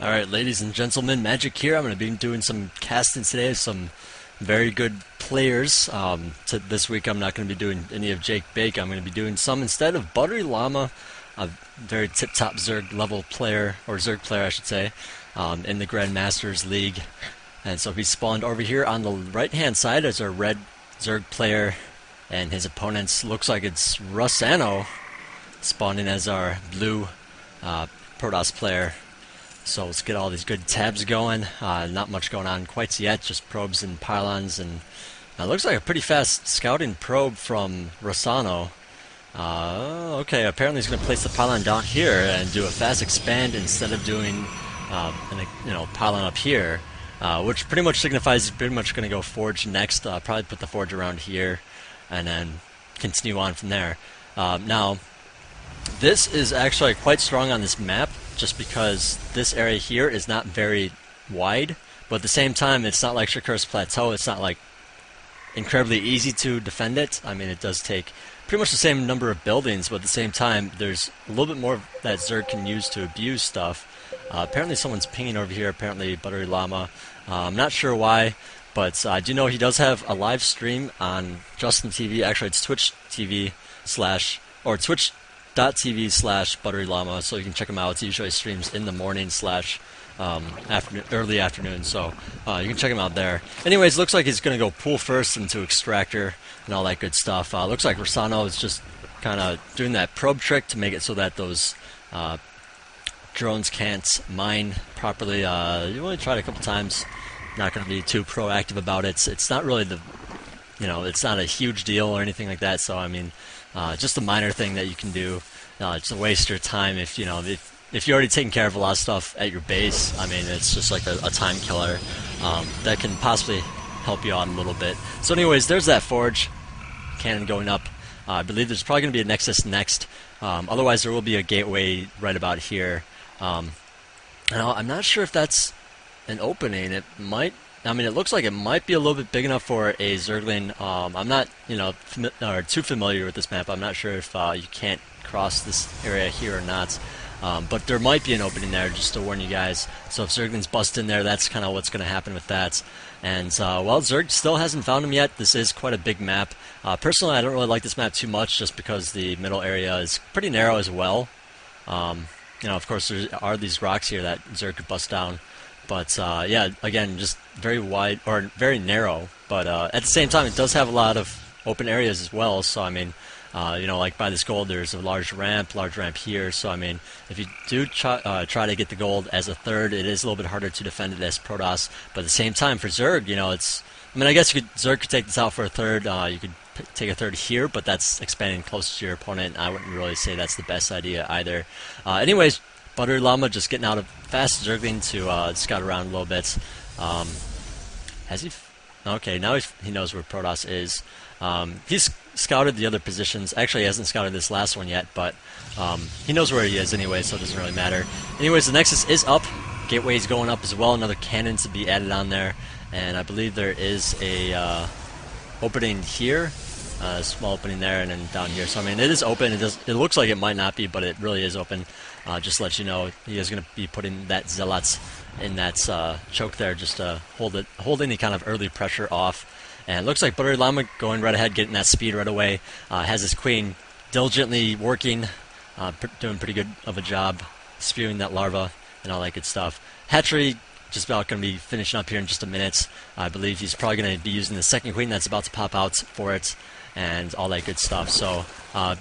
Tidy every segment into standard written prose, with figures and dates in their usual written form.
Alright, ladies and gentlemen, Magic here. I'm going to be doing some casting today of some very good players. This week I'm not going to be doing any of Jake Bake. I'm going to be doing some instead of ButteryLlama, a very tip-top Zerg level player, or Zerg player I should say, in the Grandmasters League. And so he spawned over here on the right-hand side as our red Zerg player, and his opponents looks like it's Russano spawning as our blue Protoss player. So let's get all these good tabs going. Not much going on quite yet, just probes and pylons, and it looks like a pretty fast scouting probe from Russano. Okay, apparently he's going to place the pylon down here and do a fast expand instead of doing pylon up here, which pretty much signifies he's pretty much going to go forge next. Probably put the forge around here, and then continue on from there. Now, this is actually quite strong on this map, just because this area here is not very wide, but at the same time it's not like Shakur's Plateau. It's not like incredibly easy to defend it. I mean, it does take pretty much the same number of buildings, but at the same time there's a little bit more that Zerg can use to abuse stuff. Apparently someone's pinging over here, apparently ButteryLlama. I'm not sure why, but I do know he does have a live stream on Justin TV. Actually, it's Twitch TV slash, or twitch.tv/ButteryLlama, so you can check him out. He usually streams in the morning slash early afternoon, so you can check him out there. Anyways, looks like he's going to go pool first into Extractor and all that good stuff. Looks like Russano is just kind of doing that probe trick to make it so that those drones can't mine properly. You only tried a couple times. Not going to be too proactive about it. It's not really it's not a huge deal or anything like that. So I mean, just a minor thing that you can do. It's a waste of your time if you're already taking care of a lot of stuff at your base. I mean, it's just like a time killer that can possibly help you out a little bit. So anyways, there's that forge cannon going up. I believe there's probably going to be a nexus next. Otherwise, there will be a gateway right about here. I'm not sure if that's an opening. It might. I mean, it looks like it might be a little bit big enough for a Zergling. I'm not, too familiar with this map. I'm not sure if you can't cross this area here or not. But there might be an opening there, just to warn you guys. So if Zerglings bust in there, that's kind of what's going to happen with that. And, well, Zerg still hasn't found him yet. This is quite a big map. Personally, I don't really like this map too much, just because the middle area is pretty narrow as well. Of course, there are these rocks here that Zerg could bust down. But, yeah, again, just very wide, or very narrow. But at the same time, it does have a lot of open areas as well. So, I mean, like by this gold, there's a large ramp here. So, I mean, if you do try to get the gold as a third, it is a little bit harder to defend it as Protoss. But at the same time, for Zerg, I guess Zerg could take this out for a third. You could take a third here, but that's expanding close to your opponent. I wouldn't really say that's the best idea either. Anyways, ButteryLlama just getting out of fast Zergling to scout around a little bit. Has he? Okay, now he knows where Protoss is. He's scouted the other positions. Actually, he hasn't scouted this last one yet, but he knows where he is anyway, so it doesn't really matter. Anyways, the Nexus is up. Gateway's going up as well. Another cannon to be added on there. And I believe there is a opening here. A small opening there, and then down here. So I mean, it is open. It looks like it might not be, but it really is open. Just to let you know, he is going to be putting that Zealots in that choke there, just to hold any kind of early pressure off. And it looks like ButteryLlama going right ahead, getting that speed right away. Has his queen diligently working, doing pretty good of a job, spewing that larva and all that good stuff. Hatchery just about going to be finishing up here in just a minute. I believe he's probably going to be using the second queen that's about to pop out for it, and all that good stuff. So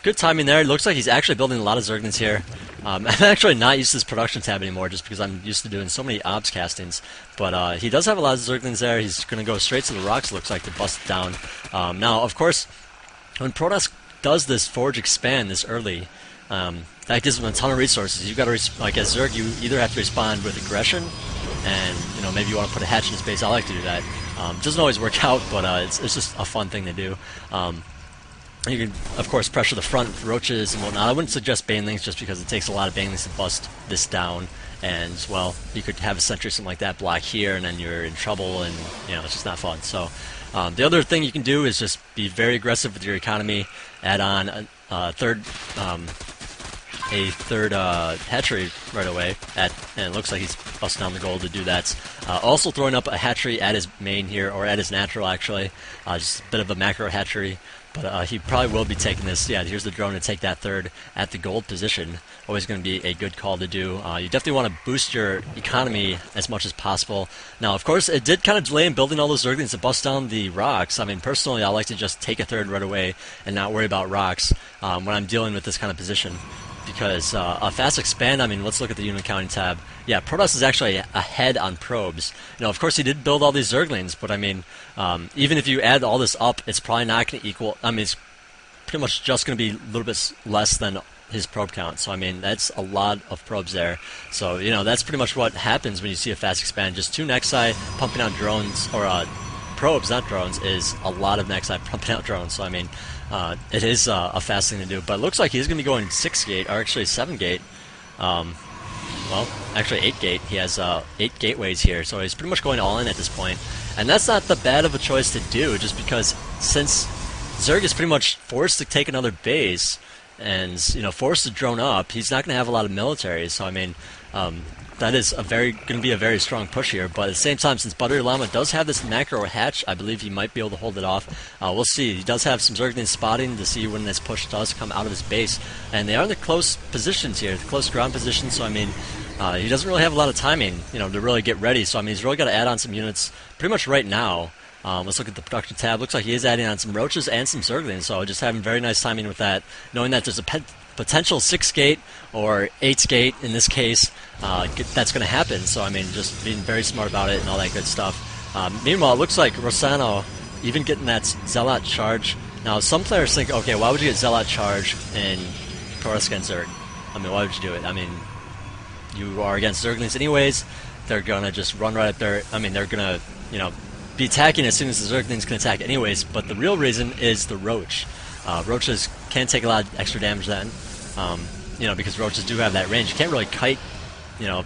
good timing there. It looks like he's actually building a lot of Zerglings here. I'm actually not used to this production tab anymore, just because I'm used to doing so many obs castings. But he does have a lot of Zerglings there. He's going to go straight to the rocks, looks like, to bust it down. Now, of course, when Protoss does this forge expand this early, that gives him a ton of resources. You've got to, like as Zerg, you either have to respond with aggression, and maybe you want to put a hatch in his base. I like to do that. Doesn't always work out, but it's just a fun thing to do. You can, of course, pressure the front with roaches and whatnot. I wouldn't suggest banelings, just because it takes a lot of banelings to bust this down. And, well, you could have a sentry or something like that block here, and then you're in trouble, and, it's just not fun. So, the other thing you can do is just be very aggressive with your economy. Add on a third a third hatchery right away, and it looks like he's busting down the gold to do that. Also throwing up a hatchery at his main here, or at his natural actually, just a bit of a macro hatchery. But he probably will be taking this. Yeah, here's the drone to take that third at the gold position. Always going to be a good call to do. You definitely want to boost your economy as much as possible. Now, of course, it did kind of delay in building all those Zerglings to bust down the rocks. I mean, personally, I like to just take a third right away and not worry about rocks when I'm dealing with this kind of position. Because a fast expand, I mean, let's look at the unit counting tab. Yeah, Protoss is actually ahead on probes. You know, of course, he did build all these Zerglings, but I mean, even if you add all this up, it's probably not going to equal. I mean, it's pretty much just going to be a little bit less than his probe count. So I mean, that's a lot of probes there. So you know, that's pretty much what happens when you see a fast expand. Just 2 Nexi pumping out drones, or probes, not drones, is a lot of Nexi pumping out drones. So I mean, it is a fast thing to do. But it looks like he's going to be going 6 gate, or actually 7 gate. Well, actually 8 gate. He has 8 gateways here, so he's pretty much going all in at this point. And that's not the bad of a choice to do, just because since Zerg is pretty much forced to take another base, and you know, forced to drone up, he's not going to have a lot of military. So I mean, that is going to be a very strong push here. But at the same time, since ButteryLlama does have this macro hatch, I believe he might be able to hold it off. We'll see. He does have some Zerglings spotting to see when this push does come out of his base, and they are in the close positions here, the close ground positions. So I mean, he doesn't really have a lot of timing, you know, to really get ready. So I mean, he's really got to add on some units pretty much right now. Let's look at the production tab. Looks like he is adding on some roaches and some Zerglings, so just having very nice timing with that, knowing that there's a potential 6 gate or 8 gate in this case that's going to happen. So I mean, just being very smart about it and all that good stuff. Meanwhile, it looks like Russano even getting that Zealot charge. Now, some players think, okay, why would you get Zealot charge in Protoss against Zerg? I mean, why would you do it? I mean, you are against Zerglings anyways. They're going to just run right up there. I mean, they're going to, you know, be attacking as soon as the Zerglings can attack anyways, but the real reason is the Roach. Roaches can take a lot of extra damage then, you know, because Roaches do have that range. You can't really kite, you know,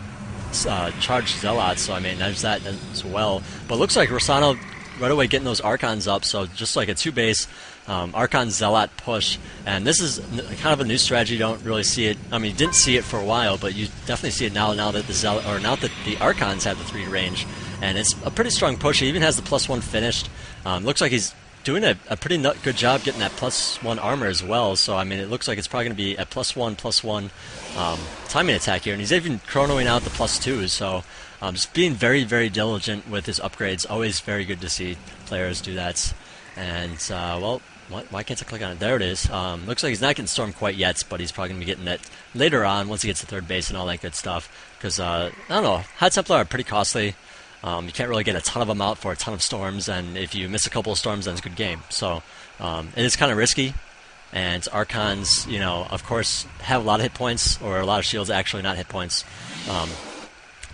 charge Zealots, so I mean, there's that as well. But it looks like Russano right away getting those Archons up, so just like a 2-base Archon Zealot push. And this is kind of a new strategy. You don't really see it. I mean, you didn't see it for a while, but you definitely see it now that now that the Archons have the 3 range. And it's a pretty strong push. He even has the +1 finished. Looks like he's doing a pretty good job getting that +1 armor as well. So, I mean, it looks like it's probably going to be a +1/+1 timing attack here. And he's even chronoing out the +2s. So, just being very, very diligent with his upgrades. Always very good to see players do that. And, well, why can't I click on it? There it is. Looks like he's not getting stormed quite yet, but he's probably going to be getting it later on once he gets to 3rd base and all that good stuff. Because, I don't know, High Templar are pretty costly. You can't really get a ton of them out for a ton of storms, and if you miss a couple of storms, then it's a good game. So it is kind of risky, and Archons, you know, of course, have a lot of hit points, or a lot of shields, actually, not hit points.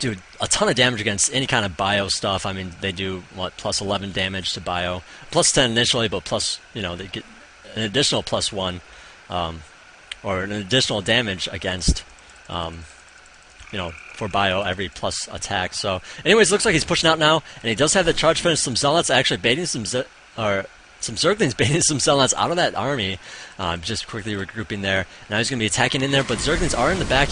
Do a ton of damage against any kind of bio stuff. I mean, they do, what, +11 damage to bio. +10 initially, but you know, they get an additional +1, or an additional damage against, you know, for bio every plus attack. So anyways, looks like he's pushing out now, and he does have the charge finish. Some Zealots actually baiting some Zerglings baiting some Zealots out of that army, just quickly regrouping there. Now he's going to be attacking in there, but Zerglings are in the back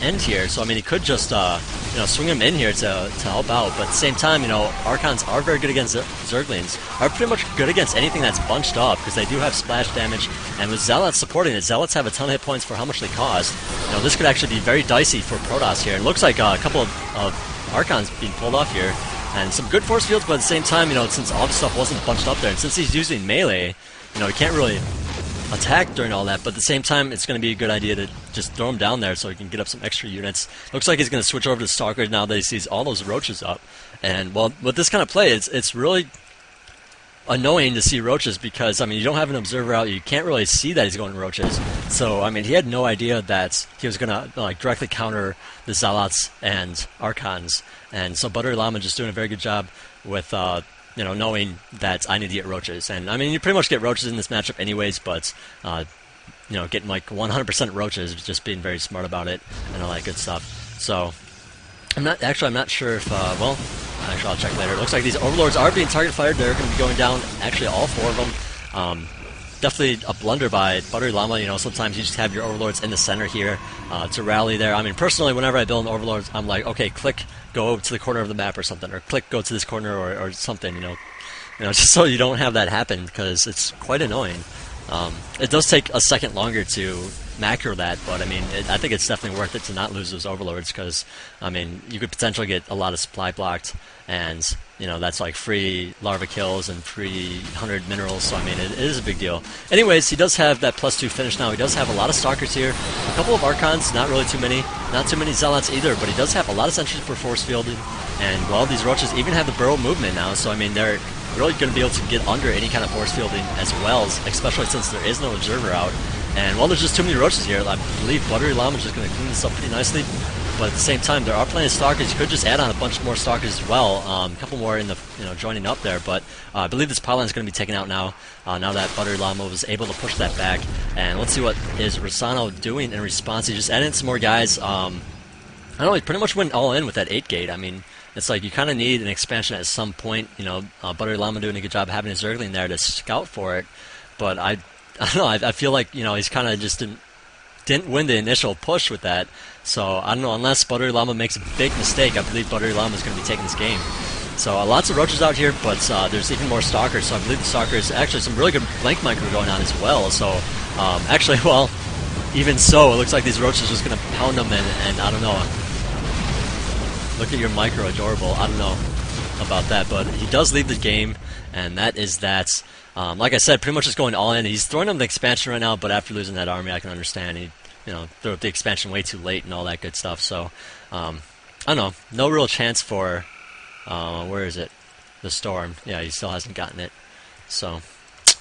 end here, so I mean, he could just you know, swing him in here to help out. But at the same time, you know, Archons are very good against Zerglings, are pretty much good against anything that's bunched up, because they do have splash damage, and with Zealots supporting it, Zealots have a ton of hit points for how much they cost. You know, this could actually be very dicey for Protoss here. It looks like a couple of Archons being pulled off here, and some good force fields, but at the same time, you know, since all the stuff wasn't bunched up there, and since he's using melee, you know, he can't really attack during all that, but at the same time, it's going to be a good idea to just throw him down there so he can get up some extra units. Looks like he's going to switch over to Stalker now that he sees all those Roaches up. And, well, with this kind of play, it's really annoying to see Roaches because, I mean, you don't have an observer out, you can't really see that he's going Roaches. So, I mean, he had no idea that he was going to, like, directly counter the Zealots and Archons. And so ButteryLlama just doing a very good job with, you know, knowing that I need to get Roaches. And, I mean, you pretty much get Roaches in this matchup anyways, but, you know, getting, like, 100% Roaches, just being very smart about it and all that good stuff. So, I'm not sure if, well, actually, I'll check later. It looks like these Overlords are being target fired. They're going to be going down, actually, all 4 of them. definitely a blunder by ButteryLlama. You know, sometimes you just have your overlords in the center here to rally there. I mean, personally, whenever I build an overlord, I'm like, okay, click, go to the corner of the map or something, or click, go to this corner or something. You know, just so you don't have that happen, because it's quite annoying. It does take a second longer to macro that, but I mean, I think it's definitely worth it to not lose those overlords, because I mean, you could potentially get a lot of supply blocked, and you know, that's like free larva kills and free 100 minerals, so I mean, it is a big deal. Anyways, he does have that +2 finish now. He does have a lot of stalkers here, a couple of archons, not really too many, not too many zealots either, but he does have a lot of sentries for force fielding, and well, these roaches even have the burrow movement now, so I mean, they're really going to be able to get under any kind of force fielding as well, especially since there is no observer out. And while there's just too many roaches here, I believe ButteryLlama is just going to clean this up pretty nicely. But at the same time, there are plenty of stalkers. You could just add on a bunch more stalkers as well. A couple more in the joining up there. But I believe this pylon is going to be taken out now. Now that ButteryLlama was able to push that back. And let's see what is Russano doing in response. He just added in some more guys. I don't know. He pretty much went all in with that 8 gate. I mean, it's like you kind of need an expansion at some point. You know, ButteryLlama doing a good job having his Zergling there to scout for it. But I don't know. I feel like, you know, he's kind of just didn't win the initial push with that. So I don't know. Unless ButteryLlama makes a big mistake, I believe ButteryLlama is going to be taking this game. So lots of roaches out here, but there's even more stalkers. So I believe the stalkers, actually some really good flank micro going on as well. So actually, well, even so, it looks like these roaches are just going to pound them, and I don't know. Look at your micro, adorable. I don't know about that, but he does leave the game, and that is that. Like I said, pretty much just going all in. He's throwing them the expansion right now, but after losing that army, I can understand. He, you know, threw up the expansion way too late and all that good stuff. So, I don't know. No real chance for, where is it? The Storm. Yeah, he still hasn't gotten it. So,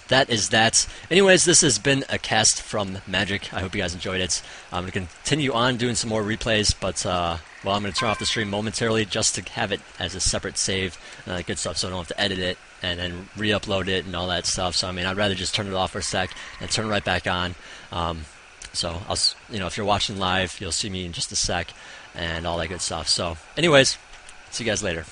that is that. Anyways, this has been a cast from Magic. I hope you guys enjoyed it. I'm going to continue on doing some more replays, but, well, I'm going to turn off the stream momentarily just to have it as a separate save and all that good stuff, so I don't have to edit it and then re-upload it and all that stuff. So I mean, I'd rather just turn it off for a sec and turn it right back on. So I'll, you know, if you're watching live, you'll see me in just a sec and all that good stuff. So anyways, see you guys later.